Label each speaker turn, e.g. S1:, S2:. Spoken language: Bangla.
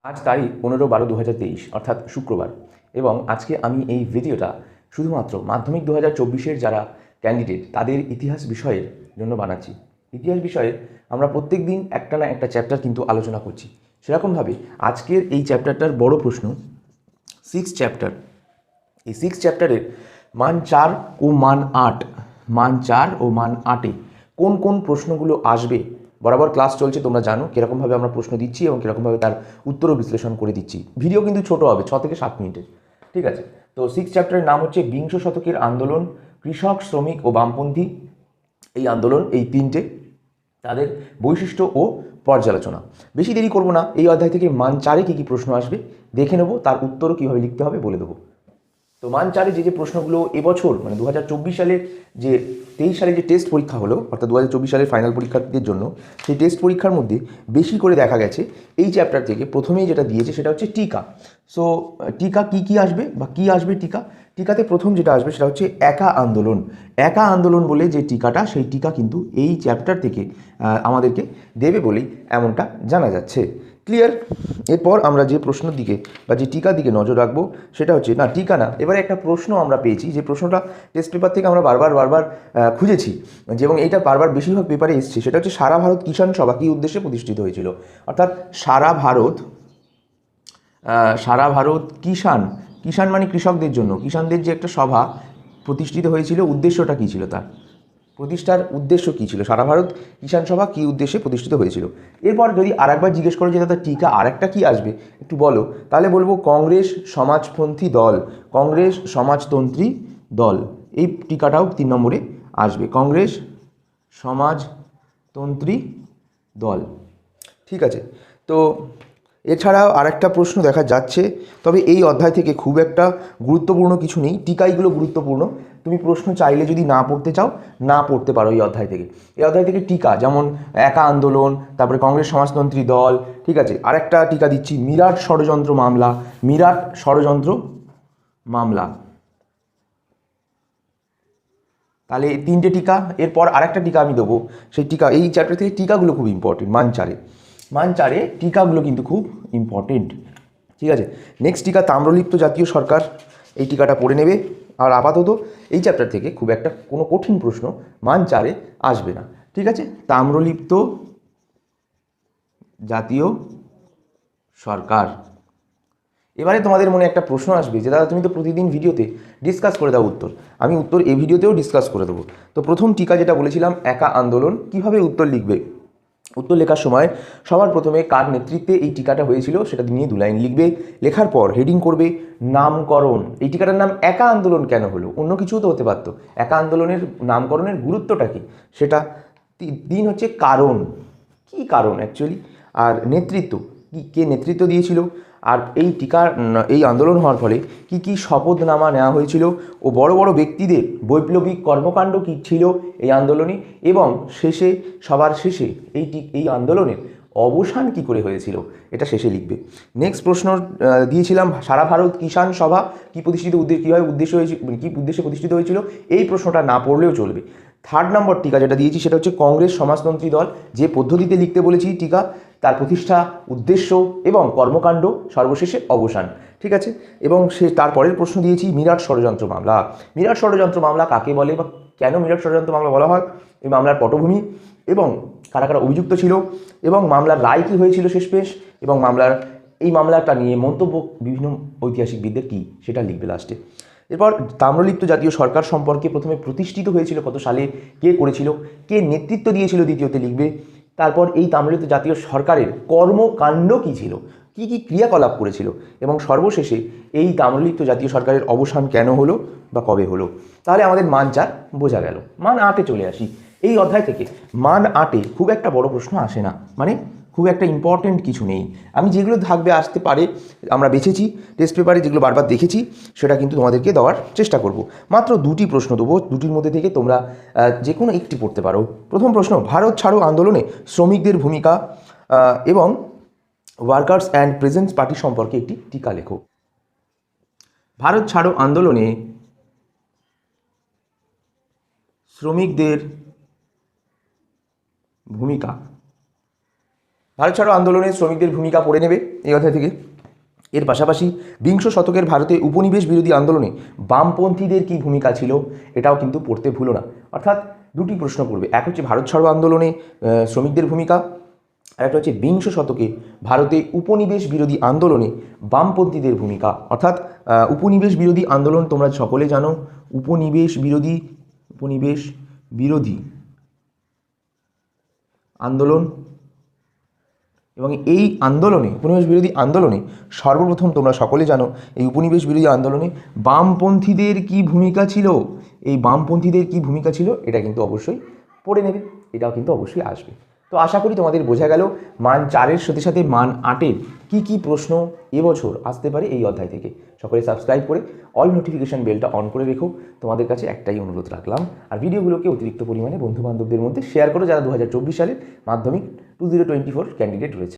S1: আজ তারিখ 15/12/2023 অর্থাৎ শুক্রবার এবং আজকে আমি এই ভিডিওটা শুধুমাত্র মাধ্যমিক 2024-এর যারা ক্যান্ডিডেট তাদের ইতিহাস বিষয়ের জন্য বানাচ্ছি। ইতিহাস বিষয়ে আমরা প্রত্যেক দিন একটা না একটা চ্যাপ্টার কিন্তু আলোচনা করছি। সেরকমভাবে আজকের এই চ্যাপ্টারটার বড় প্রশ্ন 6 চ্যাপ্টার। এই 6 চ্যাপ্টারের মান 4 ও মান 8, মান 4 ও মান 8-এ কোন কোন প্রশ্নগুলো আসবে বরাবর ক্লাস চলছে, তোমরা জানো কীরকমভাবে আমরা প্রশ্ন দিচ্ছি এবং কীরকমভাবে তার উত্তরও বিশ্লেষণ করে দিচ্ছি। ভিডিও কিন্তু ছোট হবে, 6 থেকে 7 মিনিটের। ঠিক আছে, তো 6 চ্যাপ্টারের নাম হচ্ছে বিংশ শতকের আন্দোলন, কৃষক, শ্রমিক ও বামপন্থী এই আন্দোলন, এই তিনটে তাদের বৈশিষ্ট্য ও পর্যালোচনা। বেশি দেরি করব না, এই অধ্যায় থেকে মান 4-এ কী কী প্রশ্ন আসবে দেখে নেব, তার উত্তরও কীভাবে লিখতে হবে বলে দেবো। তো মান 4-এ যে প্রশ্নগুলো এবছর মানে 2024 সালের যে 23 সালে যে টেস্ট পরীক্ষা হলো, অর্থাৎ 2024 সালের ফাইনাল পরীক্ষার্থীদের জন্য সেই টেস্ট পরীক্ষার মধ্যে বেশি করে দেখা গেছে এই চ্যাপ্টার থেকে প্রথমেই যেটা দিয়েছে সেটা হচ্ছে টিকা। সো টিকা কী আসবে বা কী আসবে টিকাতে প্রথম যেটা আসবে সেটা হচ্ছে একা আন্দোলন। একা আন্দোলন বলে যে টিকাটা, সেই টিকা কিন্তু এই চ্যাপ্টার থেকে আমাদেরকে দেবে বলেই এমনটা জানা যাচ্ছে। ক্লিয়ার? এরপর আমরা যে প্রশ্নের দিকে বা যে টিকার দিকে নজর রাখবো সেটা হচ্ছে, না টিকা না, এবারে একটা প্রশ্ন আমরা পেয়েছি যে প্রশ্নটা টেস্ট পেপার থেকে আমরা বারবার খুঁজেছি এবং এইটা বারবার বেশিরভাগ পেপারে এসছে, সেটা হচ্ছে সারা ভারত কিষাণ সভা কী উদ্দেশ্যে প্রতিষ্ঠিত হয়েছিল। অর্থাৎ সারা ভারত কিষাণ মানে কৃষকদের জন্য, কিষাণদের যে একটা সভা প্রতিষ্ঠিত হয়েছিল, উদ্দেশ্যটা কী ছিল, তার প্রতিষ্ঠার উদ্দেশ্য কী ছিল, সারা ভারত কিষাণ সভা কী উদ্দেশ্যে প্রতিষ্ঠিত হয়েছিল। এরপর যদি আরেকবার জিজ্ঞেস করো যে দাদা টিকা আরেকটা কী আসবে একটু বলো, তাহলে বলবো কংগ্রেস সমাজপন্থী দল, কংগ্রেস সমাজতন্ত্রী দল, এই টিকাটাও 3 নম্বরে আসবে, কংগ্রেস সমাজতন্ত্রী দল। ঠিক আছে, তো এছাড়াও আরেকটা প্রশ্ন দেখা যাচ্ছে, তবে এই অধ্যায় থেকে খুব একটা গুরুত্বপূর্ণ কিছু নেই, টিকাইগুলো গুরুত্বপূর্ণ। তুমি প্রশ্ন চাইলে যদি না পড়তে চাও না পড়তে পারো এই অধ্যায় থেকে। এই অধ্যায় থেকে টিকা যেমন একা আন্দোলন, তারপরে কংগ্রেস সমাজতন্ত্রী দল, ঠিক আছে, আরেকটা টিকা দিচ্ছি মিরাট ষড়যন্ত্র মামলা, মিরাট ষড়যন্ত্র মামলা। তাহলে 3টে টিকা। এরপর আরেকটা টিকা আমি দেবো, সেই টিকা এই চ্যাপ্টার থেকে টিকাগুলো খুব ইম্পর্টেন্ট। মান 4-এ টিকাগুলো কিন্তু খুব ইম্পর্টেন্ট। ঠিক আছে, নেক্সট টিকা তাম্রলিপ্ত জাতীয় সরকার, এই টিকাটা পড়ে নেবে। আর আপাতত এই চ্যাপ্টার থেকে খুব একটা কোনো কঠিন প্রশ্ন মান 4-এ আসবে না। ঠিক আছে, তাম্রলিপ্ত জাতীয় সরকার। এবারে তোমাদের মনে একটা প্রশ্ন আসবে যে দাদা তুমি তো প্রতিদিন ভিডিওতে ডিসকাস করে দাও উত্তর, আমি উত্তর এই ভিডিওতেও ডিসকাস করে দেবো। তো প্রথম টিকা যেটা বলেছিলাম একা আন্দোলন, কিভাবে উত্তর লিখবে, উত্তর লেখার সময় সবার প্রথমে কার নেতৃত্বে এই টিকাটা হয়েছিল সেটা নিয়ে 2 লাইন লিখবে। লেখার পর হেডিং করবে নামকরণ, এই টিকাটার নাম একা আন্দোলন কেন হলো, অন্য কিছুও তো হতে পারতো, একা আন্দোলনের নামকরণের গুরুত্বটা কী সেটা। 3 হচ্ছে কারণ, কি কারণ অ্যাকচুয়ালি, আর নেতৃত্ব কে নেতৃত্ব দিয়েছিল, আর এই এই আন্দোলন হওয়ার ফলে কি কি শপথনামা নেওয়া হয়েছিল ও বড় বড় ব্যক্তিদের বৈপ্লবিক কর্মকাণ্ড কী ছিল এই আন্দোলনে, এবং সবার শেষে এই আন্দোলনের অবসান কি করে হয়েছিল এটা শেষে লিখবে। নেক্সট প্রশ্ন দিয়েছিলাম সারা ভারত কিষাণ সভা কী উদ্দেশ্যে প্রতিষ্ঠিত হয়েছিল, এই প্রশ্নটা না পড়লেও চলবে। 3rd নম্বর টিকা যেটা দিয়েছি সেটা হচ্ছে কংগ্রেস সমাজতন্ত্রী দল, যে পদ্ধতিতে লিখতে বলেছি টিকা, তার প্রতিষ্ঠা, উদ্দেশ্য এবং কর্মকাণ্ড, সর্বশেষে অবসান। ঠিক আছে, এবং তারপরের প্রশ্ন দিয়েছি মিরাট ষড়যন্ত্র মামলা। মিরাট ষড়যন্ত্র মামলা কাকে বলে বা কেন মিরাট ষড়যন্ত্র মামলা বলা হয়, এই মামলার পটভূমি এবং কারা কারা অভিযুক্ত ছিল, এবং মামলার রায় কী হয়েছিল শেষমেশ, এবং এই মামলাটা নিয়ে মন্তব্য বিভিন্ন ঐতিহাসিকবিদদের কী সেটা লিখবে লাস্টে। এরপর তাম্রলিপ্ত জাতীয় সরকার সম্পর্কে প্রথমে প্রতিষ্ঠিত হয়েছিল কত সালে, কে করেছিল, কে নেতৃত্ব দিয়েছিল দ্বিতীয়তে লিখবে। তারপর এই তাম্রলিপ্ত জাতীয় সরকারের কর্মকাণ্ড কী ছিল, কী কী ক্রিয়াকলাপ করেছিল, এবং সর্বশেষে এই তাম্রলিপ্ত জাতীয় সরকারের অবসান কেন হলো বা কবে হলো। তাহলে আমাদের মান 4 বোঝা গেল। মান 8-এ চলে আসি। এই অধ্যায় থেকে মান 8-এ খুব একটা বড় প্রশ্ন আসে না, মানে খুব একটা ইম্পর্টেন্ট কিছু নেই। আমি যেগুলো আসতে পারে আমরা বেছেছি টেস্ট পেপারে, যেগুলো বারবার দেখেছি সেটা কিন্তু তোমাদেরকে দেওয়ার চেষ্টা করব। মাত্র 2টি প্রশ্ন দেবো, 2টির মধ্যে থেকে তোমরা যে কোনো একটি পড়তে পারো। প্রথম প্রশ্ন, ভারত ছাড়ো আন্দোলনে শ্রমিকদের ভূমিকা এবং ওয়ার্কার্স অ্যান্ড প্রেজেন্টস পার্টি সম্পর্কে একটি টিকা লেখো। ভারত ছাড়ো আন্দোলনে শ্রমিকদের ভূমিকা ভারত ছাড়ো আন্দোলনে শ্রমিকদের ভূমিকা পড়ে নেবে এই অধ্যায় থেকে। এর পাশাপাশি বিংশ শতকের ভারতে উপনিবেশ বিরোধী আন্দোলনে বামপন্থীদের কী ভূমিকা ছিল এটাও কিন্তু পড়তে ভুলো না। অর্থাৎ দুটি প্রশ্ন পড়বে, এক হচ্ছে ভারত ছাড়ো আন্দোলনে শ্রমিকদের ভূমিকা, আর একটা হচ্ছে বিংশ শতকে ভারতে উপনিবেশ বিরোধী আন্দোলনে বামপন্থীদের ভূমিকা। অর্থাৎ উপনিবেশ বিরোধী আন্দোলন তোমরা সকলে জানো, উপনিবেশ বিরোধী আন্দোলন, এবং এই আন্দোলনে উপনিবেশ বিরোধী আন্দোলনে সর্বপ্রথম তোমরা সকলে জানো এই উপনিবেশ বিরোধী আন্দোলনে বামপন্থীদের কি ভূমিকা ছিল, এই বামপন্থীদের কি ভূমিকা ছিল এটা কিন্তু অবশ্যই পড়ে নেবে, এটাও কিন্তু অবশ্যই আসবে। তো আশা করি তোমাদের বোঝা গেল মান 4-এর সাথে সাথে মান 8-এর কী প্রশ্ন এবছর আসতে পারে এই অধ্যায় থেকে। সকলে সাবস্ক্রাইব করে অল নোটিফিকেশান বেলটা অন করে রেখো, তোমাদের কাছে একটাই অনুরোধ রাখলাম। আর ভিডিওগুলোকে অতিরিক্ত পরিমাণে বন্ধুবান্ধবদের মধ্যে শেয়ার করো যারা 2024 সালের মাধ্যমিক 2024 ক্যান্ডিডেট রয়েছে।